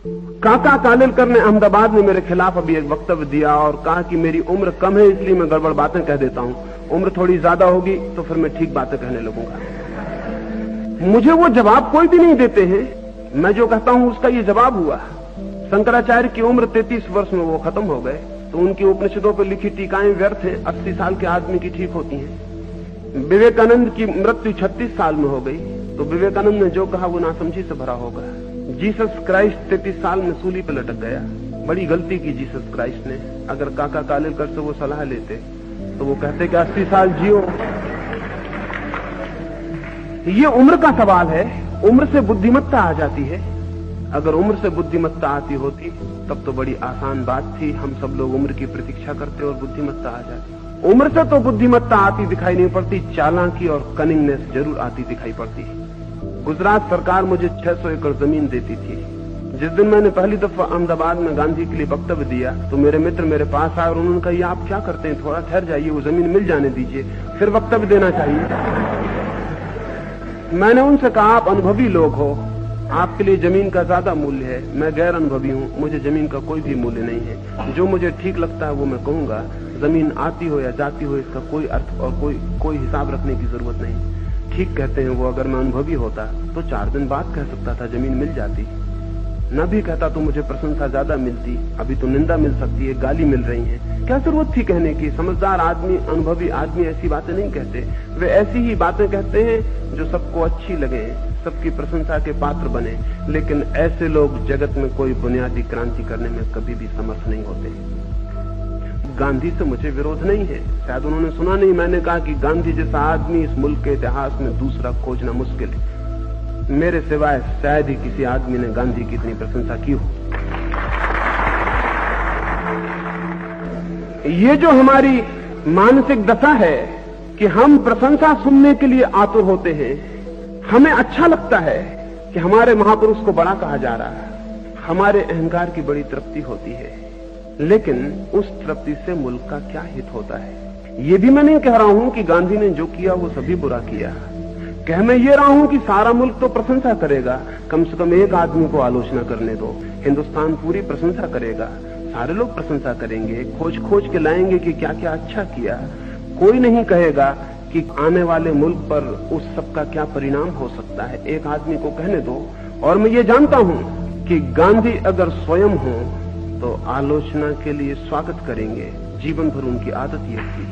काका कालेलकर ने अहमदाबाद में मेरे खिलाफ अभी एक वक्तव्य दिया और कहा कि मेरी उम्र कम है इसलिए मैं गड़बड़ बातें कह देता हूं, उम्र थोड़ी ज्यादा होगी तो फिर मैं ठीक बातें कहने लगूंगा। मुझे वो जवाब कोई भी नहीं देते हैं, मैं जो कहता हूं उसका ये जवाब हुआ। शंकराचार्य की उम्र 33 वर्ष में वो खत्म हो गए, तो उनकी उपनिषदों पर लिखी टीकाएं व्यर्थ हैं, 80 साल के आदमी की ठीक होती हैं। विवेकानंद की मृत्यु 36 साल में हो गई, तो विवेकानंद ने जो कहा वो नासमझी से भरा होगा। जीसस क्राइस्ट 33 साल में सूली पर लटक गया, बड़ी गलती की जीसस क्राइस्ट ने। अगर काका कालेलकर से वो सलाह लेते तो वो कहते कि 80 साल जियो। ये उम्र का सवाल है, उम्र से बुद्धिमत्ता आ जाती है। अगर उम्र से बुद्धिमत्ता आती होती तब तो बड़ी आसान बात थी, हम सब लोग उम्र की प्रतीक्षा करते और बुद्धिमत्ता आ जाती। उम्र से तो बुद्धिमत्ता आती दिखाई नहीं पड़ती, चालाकी और कनिंगनेस जरूर आती दिखाई पड़ती है। गुजरात सरकार मुझे 600 एकड़ जमीन देती थी। जिस दिन मैंने पहली दफा अहमदाबाद में गांधी के लिए वक्तव्य दिया तो मेरे मित्र मेरे पास आए और उन्होंने कहा, ये आप क्या करते हैं, थोड़ा ठहर जाइए, वो जमीन मिल जाने दीजिए, फिर वक्तव्य देना चाहिए। मैंने उनसे कहा, आप अनुभवी लोग हो, आपके लिए जमीन का ज्यादा मूल्य है, मैं गैर अनुभवी हूं, मुझे जमीन का कोई भी मूल्य नहीं है। जो मुझे ठीक लगता है वो मैं कहूंगा, जमीन आती हो या जाती हो इसका कोई अर्थ और कोई हिसाब रखने की जरूरत नहीं। ठीक कहते हैं वो, अगर मैं अनुभवी होता तो 4 दिन बाद कह सकता था जमीन मिल जाती, न भी कहता तो मुझे प्रशंसा ज्यादा मिलती, अभी तो निंदा मिल सकती है, गाली मिल रही है, क्या जरूरत थी कहने की। समझदार आदमी, अनुभवी आदमी ऐसी बातें नहीं कहते, वे ऐसी ही बातें कहते हैं जो सबको अच्छी लगे, सबकी प्रशंसा के पात्र बने। लेकिन ऐसे लोग जगत में कोई बुनियादी क्रांति करने में कभी भी समर्थ नहीं होते। गांधी से मुझे विरोध नहीं है, शायद उन्होंने सुना नहीं, मैंने कहा कि गांधी जैसा आदमी इस मुल्क के इतिहास में दूसरा खोजना मुश्किल है। मेरे सिवाय शायद ही किसी आदमी ने गांधी की इतनी प्रशंसा की हो। ये जो हमारी मानसिक दशा है कि हम प्रशंसा सुनने के लिए आतुर होते हैं, हमें अच्छा लगता है कि हमारे महापुरुष को बड़ा कहा जा रहा है, हमारे अहंकार की बड़ी तृप्ति होती है, लेकिन उस तृप्ति से मुल्क का क्या हित होता है। ये भी मैं नहीं कह रहा हूं कि गांधी ने जो किया वो सभी बुरा किया, कह मैं ये रहा हूं कि सारा मुल्क तो प्रशंसा करेगा, कम से कम एक आदमी को आलोचना करने दो, हिंदुस्तान पूरी प्रशंसा करेगा, सारे लोग प्रशंसा करेंगे, खोज खोज के लाएंगे कि क्या क्या अच्छा किया। कोई नहीं कहेगा कि आने वाले मुल्क पर उस सब का क्या परिणाम हो सकता है, एक आदमी को कहने दो। और मैं ये जानता हूं कि गांधी अगर स्वयं हो तो आलोचना के लिए स्वागत करेंगे, जीवन भर उनकी आदत ये थी।